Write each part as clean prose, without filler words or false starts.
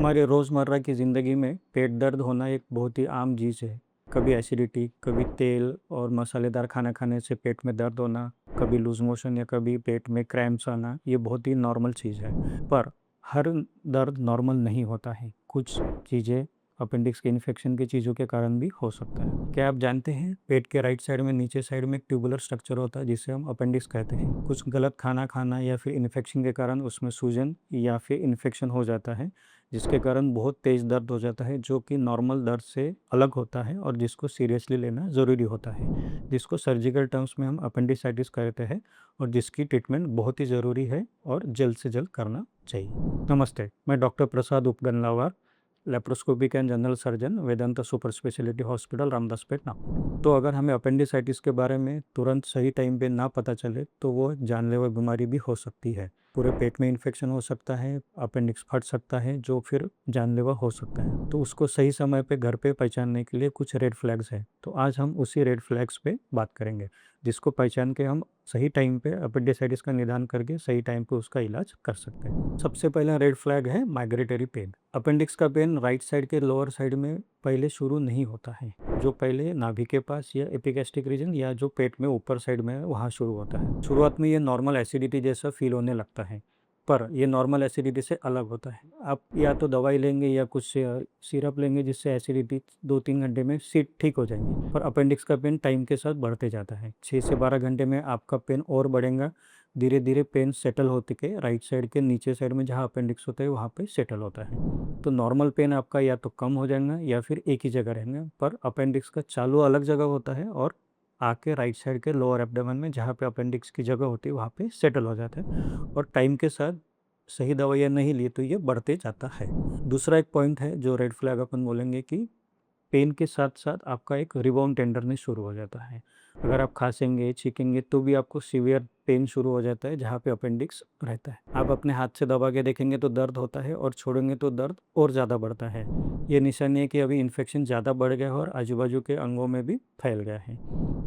हमारे रोज़मर्रा की ज़िंदगी में पेट दर्द होना एक बहुत ही आम चीज़ है। कभी एसिडिटी, कभी तेल और मसालेदार खाना खाने से पेट में दर्द होना, कभी लूज़ मोशन या कभी पेट में क्रैम्प्स आना, ये बहुत ही नॉर्मल चीज़ है। पर हर दर्द नॉर्मल नहीं होता है। कुछ चीज़ें अपेंडिक्स के इन्फेक्शन की चीज़ों के कारण भी हो सकता है। क्या आप जानते हैं पेट के राइट साइड में नीचे साइड में एक ट्यूबुलर स्ट्रक्चर होता है जिसे हम अपेंडिक्स कहते हैं। कुछ गलत खाना खाना या फिर इन्फेक्शन के कारण उसमें सूजन या फिर इन्फेक्शन हो जाता है, जिसके कारण बहुत तेज़ दर्द हो जाता है जो कि नॉर्मल दर्द से अलग होता है और जिसको सीरियसली लेना ज़रूरी होता है, जिसको सर्जिकल टर्म्स में हम अपेंडिसाइटिस कहते हैं और जिसकी ट्रीटमेंट बहुत ही ज़रूरी है और जल्द से जल्द करना चाहिए। नमस्ते, मैं doctor Prasad Upganlawar, laparoscopic and general surgeon, Vedanta super speciality hospital, Ramdaspeth, Nagpur. तो अगर हमें अपेंडिसाइटिस के बारे में तुरंत सही टाइम पे ना पता चले तो वो जानलेवा बीमारी भी हो सकती है। पूरे पेट में इन्फेक्शन हो सकता है, अपेंडिक्स फट सकता है जो फिर जानलेवा हो सकता है। तो उसको सही समय पे घर पे पहचानने के लिए कुछ रेड फ्लैग्स हैं। तो आज हम उसी रेड फ्लैग्स पे बात करेंगे, जिसको पहचान के हम सही टाइम पे अपेंडिसाइटिस का निदान करके सही टाइम पे उसका इलाज कर सकते हैं। सबसे पहला रेड फ्लैग है माइग्रेटरी पेन। अपेंडिक्स का पेन राइट साइड के लोअर साइड में पहले शुरू नहीं होता है, जो पहले नाभि के पास या एपिगैस्ट्रिक रीजन या जो पेट में ऊपर साइड में है वहाँ शुरू होता है। शुरुआत में ये नॉर्मल एसिडिटी जैसा फील होने लगता है, पर ये नॉर्मल एसिडिटी से अलग होता है। आप या तो दवाई लेंगे या कुछ सिरप लेंगे जिससे एसिडिटी 2-3 घंटे में सीट ठीक हो जाएंगी, पर अपेंडिक्स का पेन टाइम के साथ बढ़ते जाता है। 6 से 12 घंटे में आपका पेन और बढ़ेगा। धीरे धीरे पेन सेटल होते के राइट साइड के नीचे साइड में जहाँ अपेंडिक्स होता है वहाँ पे सेटल होता है। तो नॉर्मल पेन आपका या तो कम हो जाएगा या फिर एक ही जगह रहेगा, पर अपेंडिक्स का चालू अलग जगह होता है और आके राइट साइड के लोअर एब्डोमेन में जहाँ पे अपेंडिक्स की जगह होती है वहाँ पे सेटल हो जाता है और टाइम के साथ सही दवाइयाँ नहीं ली तो ये बढ़ते जाता है। दूसरा एक पॉइंट है जो रेड फ्लैग अपन बोलेंगे कि पेन के साथ-साथ आपका एक रिबाउंड टेंडरनेस शुरू हो जाता है। अगर आप खाँसेंगे, छींकेंगे तो भी आपको सीवियर पेन शुरू हो जाता है जहाँ पे अपेंडिक्स रहता है। आप अपने हाथ से दबा के देखेंगे तो दर्द होता है और छोड़ेंगे तो दर्द और ज़्यादा बढ़ता है। ये निशानी है कि अभी इन्फेक्शन ज़्यादा बढ़ गया है और आजू-बाजू के अंगों में भी फैल गया है।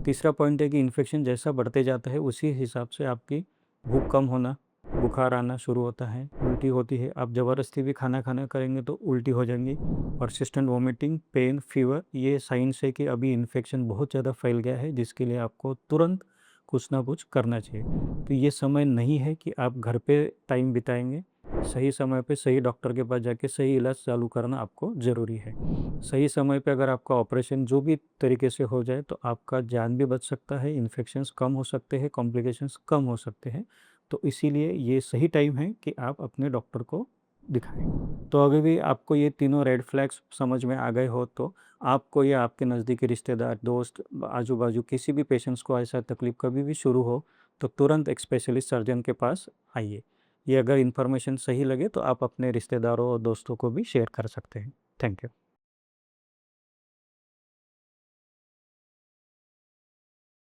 तीसरा पॉइंट है कि इन्फेक्शन जैसा बढ़ते जाता है उसी हिसाब से आपकी भूख कम होना, बुखार आना शुरू होता है, उल्टी होती है। आप ज़बरदस्ती भी खाना खाना करेंगे तो उल्टी हो जाएंगी। परसिस्टेंट वॉमिटिंग, पेन, फीवर, ये साइंस है कि अभी इन्फेक्शन बहुत ज़्यादा फैल गया है जिसके लिए आपको तुरंत कुछ ना कुछ करना चाहिए। तो ये समय नहीं है कि आप घर पे टाइम बिताएंगे। सही समय पे सही डॉक्टर के पास जाके सही इलाज चालू करना आपको ज़रूरी है। सही समय पे अगर आपका ऑपरेशन जो भी तरीके से हो जाए तो आपका जान भी बच सकता है, इन्फेक्शंस कम हो सकते हैं, कॉम्प्लिकेशंस कम हो सकते हैं। तो इसीलिए ये सही टाइम है कि आप अपने डॉक्टर को दिखाएँ। तो अगर भी आपको ये तीनों रेड फ्लैग्स समझ में आ गए हो तो आपको या आपके नज़दीकी रिश्तेदार, दोस्त, आजू-बाजू किसी भी पेशेंट्स को ऐसा तकलीफ़ कभी भी शुरू हो तो तुरंत एक स्पेशलिस्ट सर्जन के पास आइए। ये अगर इन्फॉर्मेशन सही लगे तो आप अपने रिश्तेदारों और दोस्तों को भी शेयर कर सकते हैं। Thank you.